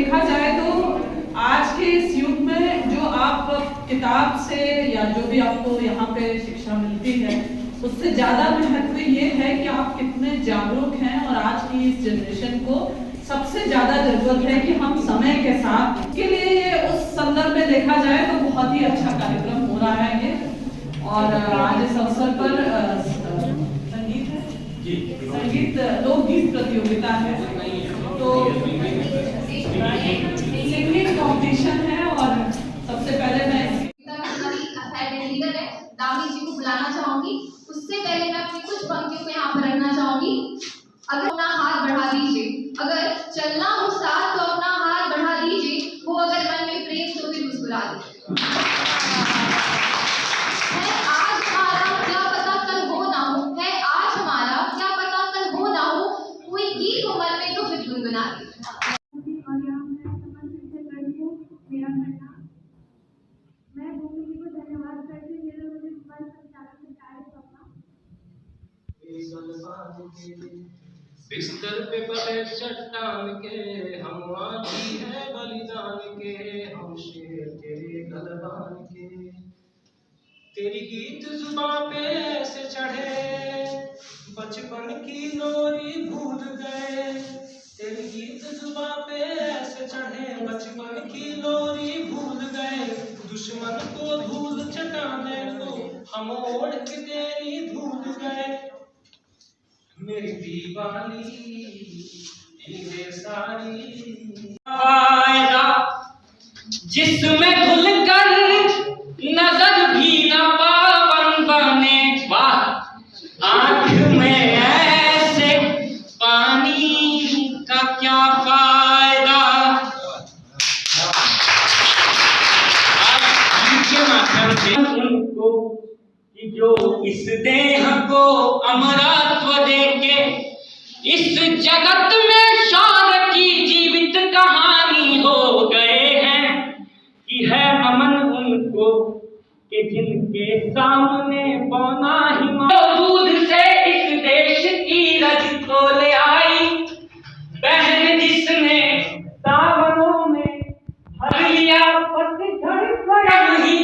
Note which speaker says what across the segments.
Speaker 1: देखा जाए तो आज के इस युग में जो आप किताब से या जो भी आपको यहाँ पे शिक्षा मिलती है, उससे ज्यादा महत्व ये है कि आप कितने जागरूक हैं। और आज की इस जनरेशन को सबसे ज्यादा जरूरत है कि हम समय के साथ के लिए ये उस संदर्भ में देखा जाए तो बहुत ही अच्छा कार्यक्रम हो रहा है ये। और आज इस अवसर पर संगीत लोकगीत प्रतियोगिता है, तो सिंगिंग कॉम्पिटिशन है। और सबसे पहले मैं
Speaker 2: लीडर है दामी जी को बुलाना चाहूंगी। उससे पहले मैं अपनी कुछ पंक्तियों को यहाँ पर रखना चाहूंगी। अगर अपना हाथ बढ़ा दीजिए, अगर चलना हो साथ तो अपना हाथ बढ़ा दीजिए, वो अगर मन में प्रेम तो फिर मुस्कुरा दीजिए। है आज हमारा क्या पता कल हो ना हो, है आज हमारा क्या पता कल हो ना हो, कोई गीत हो मन में तो फिर गुनगुना दीजिए।
Speaker 3: मैं भूमि जी को धन्यवाद करती हूँ, जिन्होंने मुझे मंच संचालन में कार्य सौंपा।
Speaker 4: बिस्तर पे पड़े चट्टान के हम आजी है बलिदान के, हम शेर तेरे गलबान के। तेरी गीत जुबां पे ऐसे चढ़े बचपन की लोरी भूल गए। तेरी गीत जुबां पे ऐसे चढ़े बचपन की लोरी भूल गए। दुश्मन को धूल चटाने को हम ओढ़ के तेरी धूल गए। मेरी दीवानी हीरे साड़ी आएगा जिसमें घुल कर नजर भी न पावन बने। वाह आंख में ऐसे पानी का क्या फायदा। के माध्यम से उनको जो इस देह को अमरत्व देके इस जगत में शान की जीवित कहानी हो गए हैं, कि है अमन उनको कि जिनके सामने बौना ही दूध से इस देश की रज को ले आई। बहन जिसने सावनों में भर लिया पतझड़ स्वयं ही।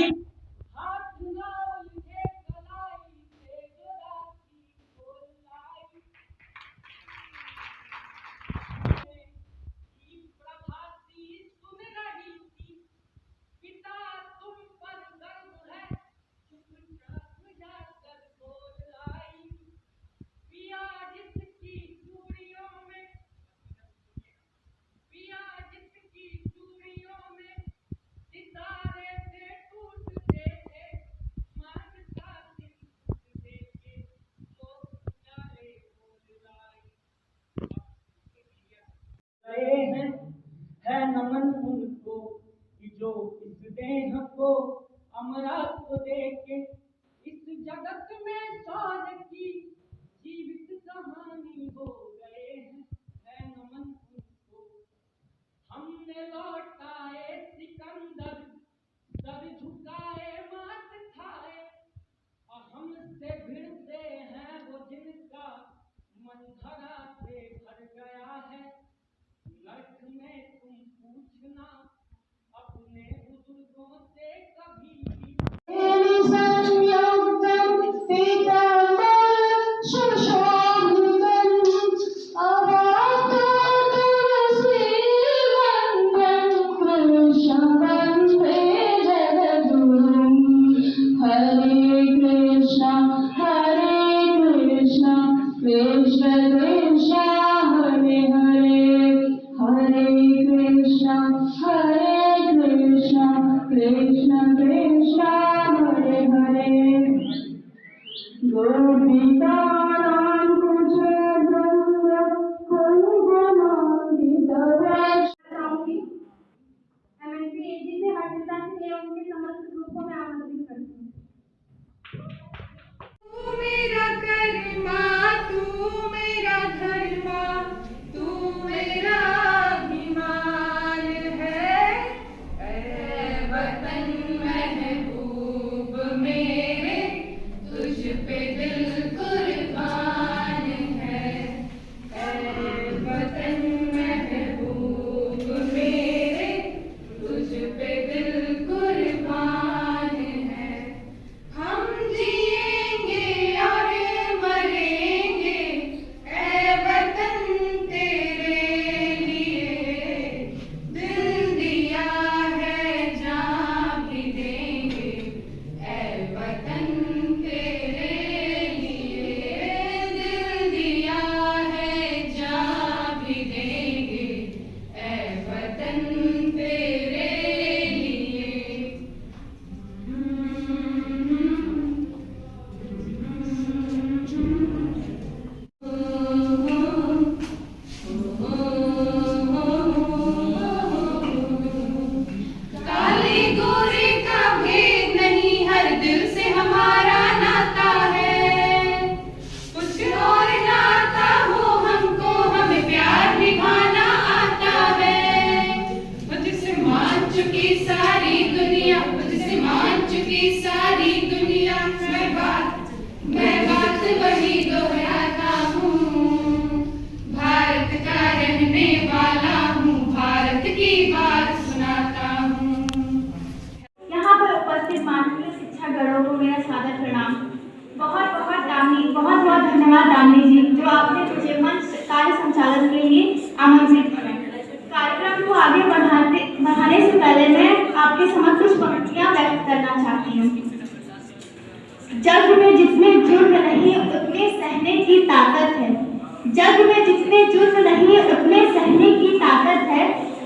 Speaker 4: है नमन उनको कि जो इस देह को अमरत्व देके इस जगत में शान की जीवित कहानी हो गए हैं। है नमन उनको हमने लौटाए सिकंदर, सर झुकाए मात खाए। और हमसे भिड़ते हैं वो जिनका मन धरा से भर गया है। नर्क में तुम पूछना अपने बुजुर्गों से कभी भी।
Speaker 3: वतन महल की सारी दुनिया में मैं बात वही दोहराता हूँ। भारत का रहने वाला हूँ, भारत की बात सुनाता हूँ।
Speaker 5: यहाँ पर उपस्थित माननीय शिक्षागणों को मेरा सादर प्रणाम। बहुत बहुत धन्यवाद दामिनी जी, जो आपने मुझे मंच कार्य संचालन के लिए आमंत्रित किया। कार्यक्रम को आगे बढ़ाने से पहले मैं आपके समक्ष कुछ पंक्तियां व्यक्त करना चाहती हूँ। जग में जितने जुर्म नहीं उतने सहने की ताकत है। जग में जितने जुर्म नहीं उतने सहने की ताकत है।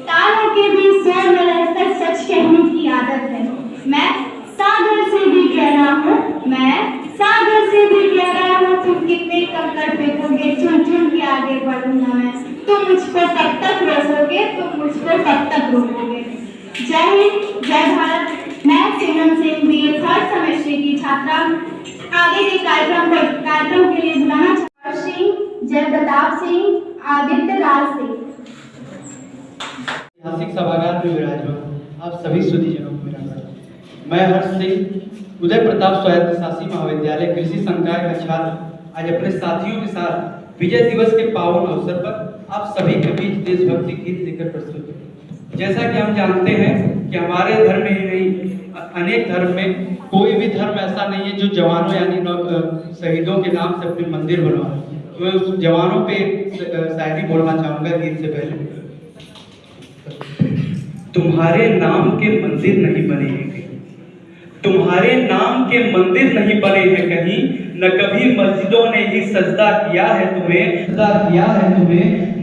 Speaker 5: कानों के भी शोर में रहकर सच कहने की आदत है। मैं सागर से भी गहरा हूँ, मैं सागर से भी गहरा हूँ। तुम कितने कंकड़ फेंकोगे, चुन चुन के आगे बढ़ूंगा मैं। तुम मुझको कब तक रोकोगे, तुम मुझको कब तक रोकोगे। जय हिंद, जय भारत। मैं सिमरन सिंह BA 3rd सेमेस्टर की छात्रा आगे के कार्यक्रम के लिए बुलाना चाहता सिंह, जय प्रताप सिंह, आदित्य राज सिंह।
Speaker 6: ऐतिहासिक सभागार में विराजमान आप सभी सुधीजनों को मेरा प्रणाम। मैं हर्ष सिंह, उदय प्रताप स्वायत्त शासी महाविद्यालय कृषि संकाय का छात्र, आज अपने साथियों के साथ विजय दिवस के पावन अवसर पर आप सभी के बीच देशभक्ति गीत लेकर प्रस्तुत हैं। जैसा कि हम जानते हैं कि हमारे धर्म ही नहीं, अनेक धर्म में कोई भी धर्म ऐसा नहीं है जो जवानों यानी शहीदों के नाम से अपने मंदिर बनवाए। तो मैं उस जवानों पे शायरी बोलना चाहूँगा गीत से पहले। तुम्हारे नाम के मंदिर नहीं बने हैं कहीं, तुम्हारे नाम के मंदिर नहीं बने हैं कहीं, न कभी मस्जिदों ने ही सजदा किया है तुम्हें,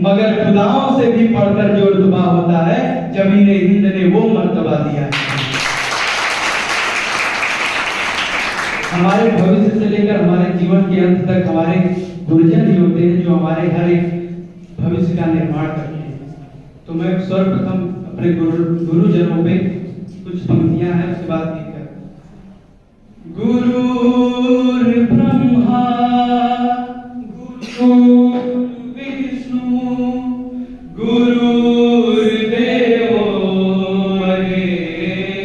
Speaker 6: मगर खुदाओं से भी पढ़कर जो रुतबा होता है, जमीन हिंद ने वो मर्तबा दिया है। हमारे भविष्य से लेकर हमारे जीवन के अंत तक हमारे गुरुजन ही होते हैं जो हमारे हर एक भविष्य का निर्माण करते हैं। तो मैं सर्वप्रथम अपने गुरुजनों पे कुछ पंक्तियां हैं, उसके बाद गीत कर। गुरुर् ब्रह्मा गुरुर् विष्णु गुरुर्देवो महेश्वरा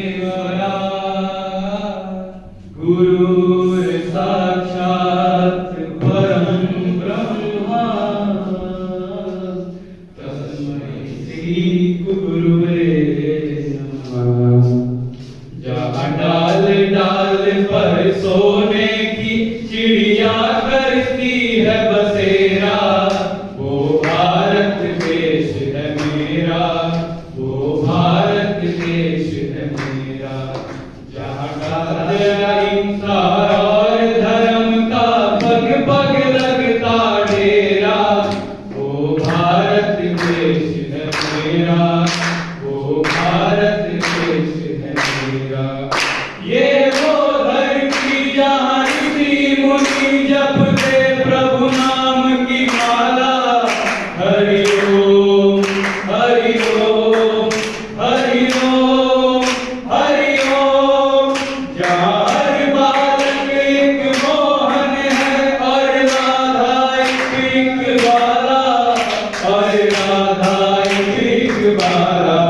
Speaker 6: गुरुर् साक्षात् परं ब्रह्मा तस्मै श्री गुरुवे नमः। जहाँ डाल डाल पर सोने की चिड़िया करती है बसेरा, वो भारत देश है मेरा, वो भारत देश है मेरा। जहाँ डाल अहिंसा और धर्म का पग पग लगता डेरा, वो भारत देश है मेरा, वो भारत देश है मेरा। ये वो धरती जहाँ ऋषि मुनि जपते प्रभु नाम की माला। हरि ओम हरि ओम हरि ओम हरि ओम। जहाँ हर बालक एक मोहन है और राधा एक बाला, और राधा एक बाला।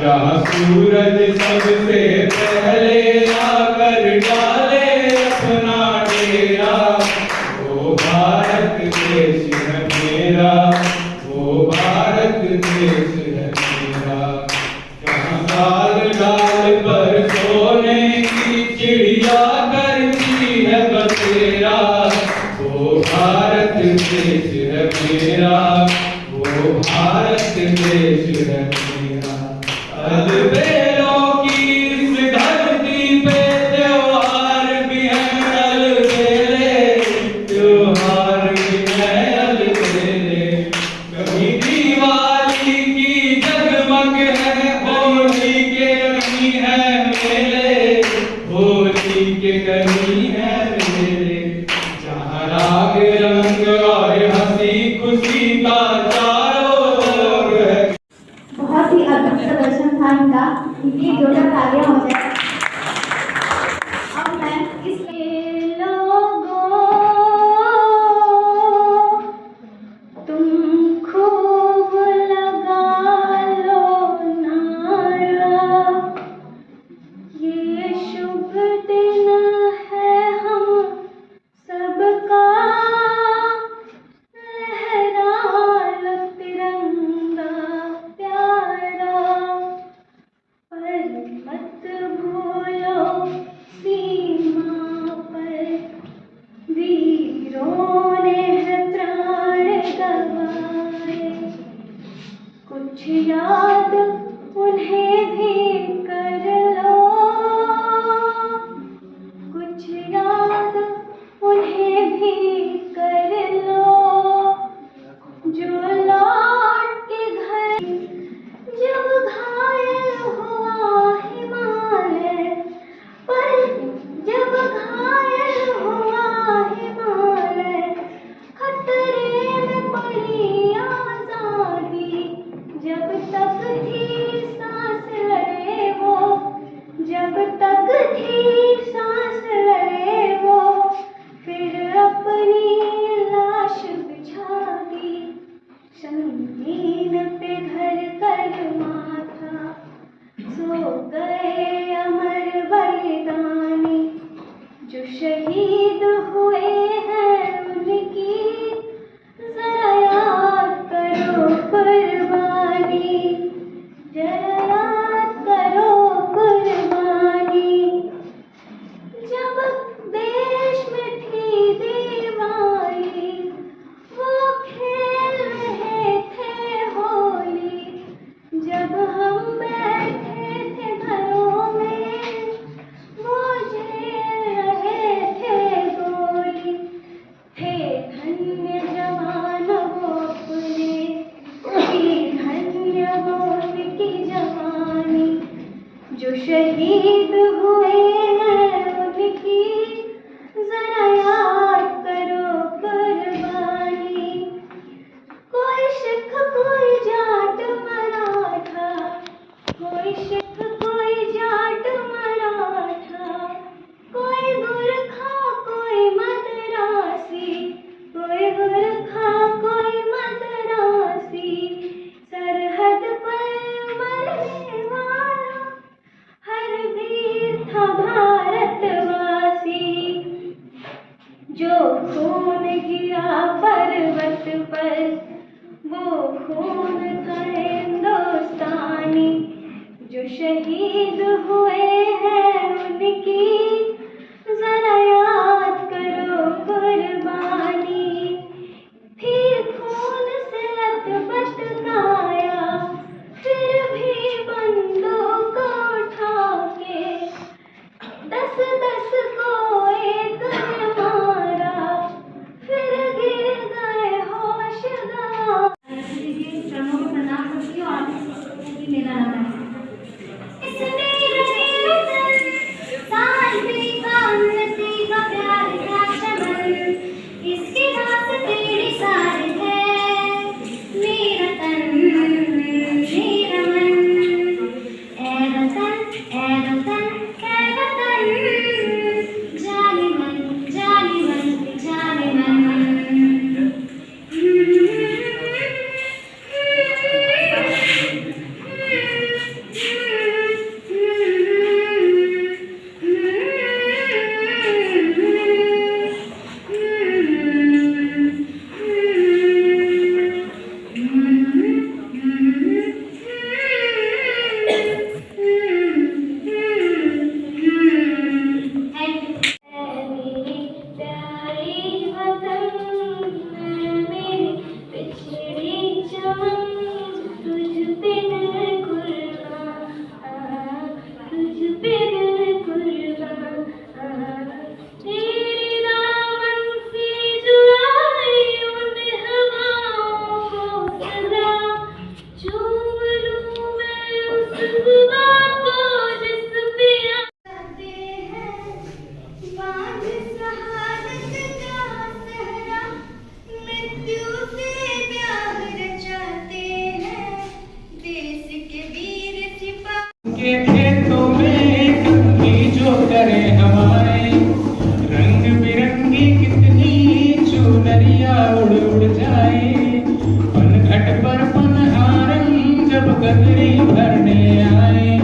Speaker 6: जहाँ सूरज सबसे पहले आकर डाले अपना डेरा, वो भारत देश है मेरा, वो भारत देश है मेरा। जहाँ डाल डाल पर सोने की चिड़िया करती है बसेरा, वो भारत देश है मेरा, वो भारत देश है मेरा। अलबेलों की इस धरती पे त्योहार भी हैं अलबेले, त्योहार भी हैं अलबेले। कभी दिवाली की जगमग है, होली के कहीं है मेले, होली के कहीं है मेले। जहाँ राग रंग और हंसी खुशी का चारों ओर है।
Speaker 5: बहुत ही अद्भुत प्रदर्शन था इनका, इनकी जोरदार तालियां हो जाए। अब मैं इस लोगों तुम खूब लगा लो नारा, ये शुभ हुए हैं उनकी जरा याद करो कुर्बानी। कोई सिख कोई जाट मराठा, कोई सिख कोई जाट मराठा, कोई गुरखा कोई मद्रासी, कोई गुरखा कोई मद्रासी। सरहद पर मरने वाला हर वीर था भारतवासी। जो खून गिरा पर्वत पर वो खून था हिंदुस्तानी। जो शहीद हुए हैं उनकी जरा याद करो कुर्बानी। फिर खून से लथपथ काया, फिर भी बंदूक उठा के 10-10 को एक ने मारा, फिर गिर गए होश गंवा। प्रमुख प्रणाम करती हूँ, आप सबको भी मेरा नमन। शांति का उन्नति का प्यार का चमन, इसकी रात तेरी सार है मेरा तन मेरा मन। ऐ वतन ऐ वतन ऐ वतन, जाने मन जाने मन जाने मन।
Speaker 7: के खेतों में कंघी जो करे हवाएं, रंग बिरंगी कितनी चुनरिया उड़ उड़ जाए। पनघट पर पनहारन जब गगरी भरने आए,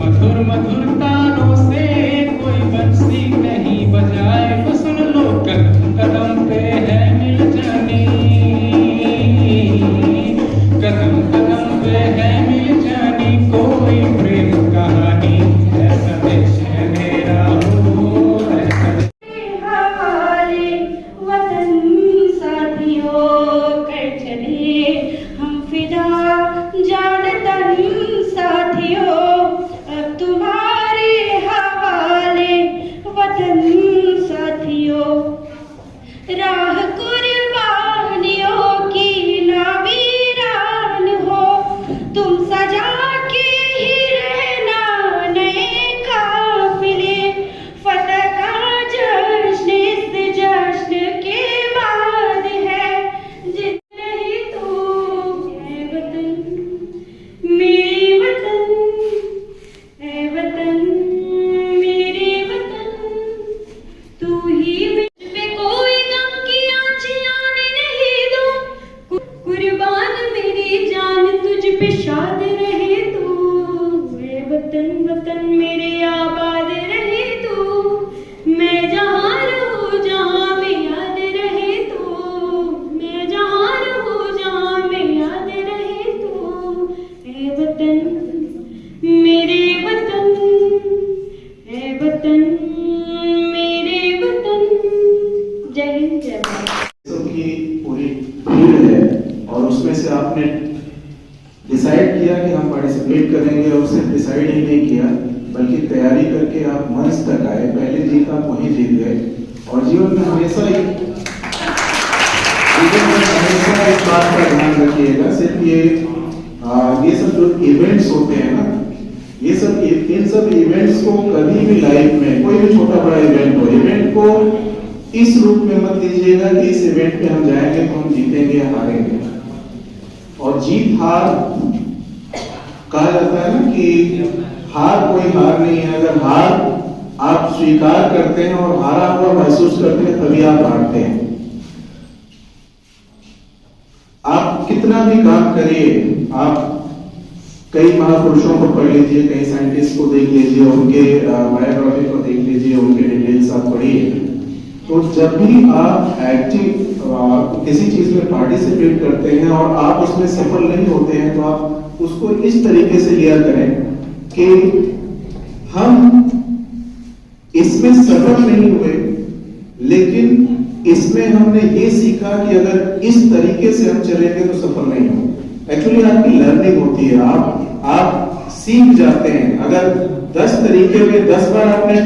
Speaker 7: मधुर मधुर तानों से कोई बंसी नहीं बजाए। तो सुन लो कदम कदम पे है मिल जानी, कदम कदम पे है मिल जानी कोई प्रेम कहानी। ऐसा देश है मेरा हो ऐसा
Speaker 5: हमारे वतन साथियों कर चले हम फिदा जान तन साथियों। अब तुम्हारे हवाले वतन साथियों, राह कुर्बानियों की ना वीरान हो। तुम सजा के ही रहना नए काफिले, फतह का जश्न इस जश्न के बाद है। जित रही तू ऐ वतन मेरे वतन, ऐ वतन मेरे वतन, तू ही मुझ पे कोई गम की आँचें आने नहीं दूं। कुर्बान मेरी जान तुझ पे शाद रहे तू। ऐ वतन वतन मेरे आबाद रहे तू। मैं जहाँ रहूँ जहाँ में याद रहे तू। मैं जहाँ रहूँ जहाँ में याद रहे तू। ऐ वतन मेरे वतन, ऐ वतन मेरे वतन। जय हिंद जय भारत।
Speaker 8: की पूरी भीड़ है और उसमें से आपने डिसाइड किया कि हम पार्टिसिपेट करेंगे और सिर्फ डिसाइड ही नहीं किया बल्कि तैयारी करके आप मंच तक आए। पहले जीत आप वहीं जीत गए और जीवन में हमेशा एक बात का ध्यान रखिएगा, सिर्फ ये सब जो इवेंट्स होते हैं ना, ये सब इन सब इवेंट्स को कभी भी लाइफ में कोई भी छोटा बड़ा इवेंट हो, इवेंट को इस रूप में मत लीजिएगा कि इस इवेंट पे हम जाएंगे तो हम जीतेंगे या हारेंगे। और जीत हार कहा जाता है ना कि हार कोई हार नहीं है। अगर हार आप स्वीकार करते हैं और हारा हुआ महसूस करते हैं तभी आप हारते हैं। आप कितना भी काम करिए, आप कई महापुरुषों को पढ़ लीजिए, कई साइंटिस्ट को देख लीजिए, उनके बायोग्राफी को देख लीजिए, उनके डिटेल्स आप पढ़िए, तो जब भी आप एक्टिव किसी चीज में पार्टिसिपेट करते हैं और आप उसमें सफल नहीं होते हैं तो आप उसको इस तरीके से लिया करें कि हम इसमें सफल नहीं हुए, लेकिन इसमें हमने ये सीखा कि अगर इस तरीके से हम चलेंगे तो सफल नहीं होंगे। एक्चुअली आपकी लर्निंग होती है, आप सीख जाते हैं। अगर 10 तरीके में 10 बार आपने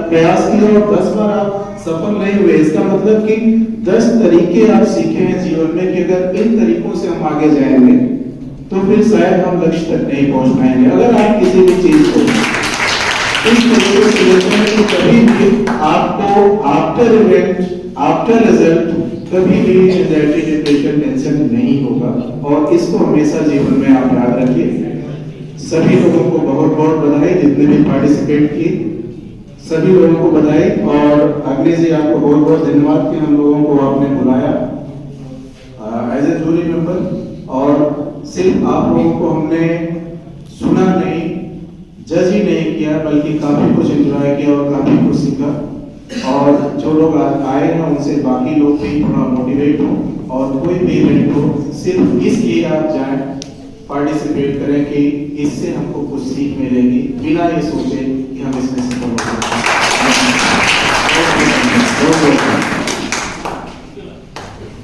Speaker 8: प्रयास किया और 10 बार आप सफल नहीं हुए, इसका मतलब कि 10 तरीके आप सीखे हैं जीवन में कि अगर इन तरीकों से हम आगे जाएंगे तो फिर शायद हम लक्ष्य तक नहीं पहुंच पाएंगे। अगर आप किसी भी चीज को इस तरीके से लेते हैं तो कभी भी आपको आफ्टर इवेंट, आफ्टर रिजल्ट कभी भी एंजाइटी, डिप्रेशन, टेंशन नहीं होगा। और इसको हमेशा जीवन में आप याद रखिए। सभी लोगों को बहुत बहुत बधाई, जितने भी पार्टिसिपेट किए सभी लोगों को बधाई। और अग्नि जी आपको बहुत बहुत धन्यवाद कि हम लोगों को आपने बुलाया एज ए जूरी मेंबर। और सिर्फ आप लोगों को हमने सुना नहीं, जज ही नहीं किया, बल्कि काफी कुछ एंजॉय किया और काफी कुछ सीखा। और जो लोग आए हैं उनसे बाकी लोग भी थोड़ा मोटिवेट हो और कोई भी इवेंट हो सिर्फ इसलिए आप जाएं, पार्टिसिपेट करें कि इससे हमको कुछ सीख मिलेगी, बिना ये सोचे कि हम इसमें सफल होंगे।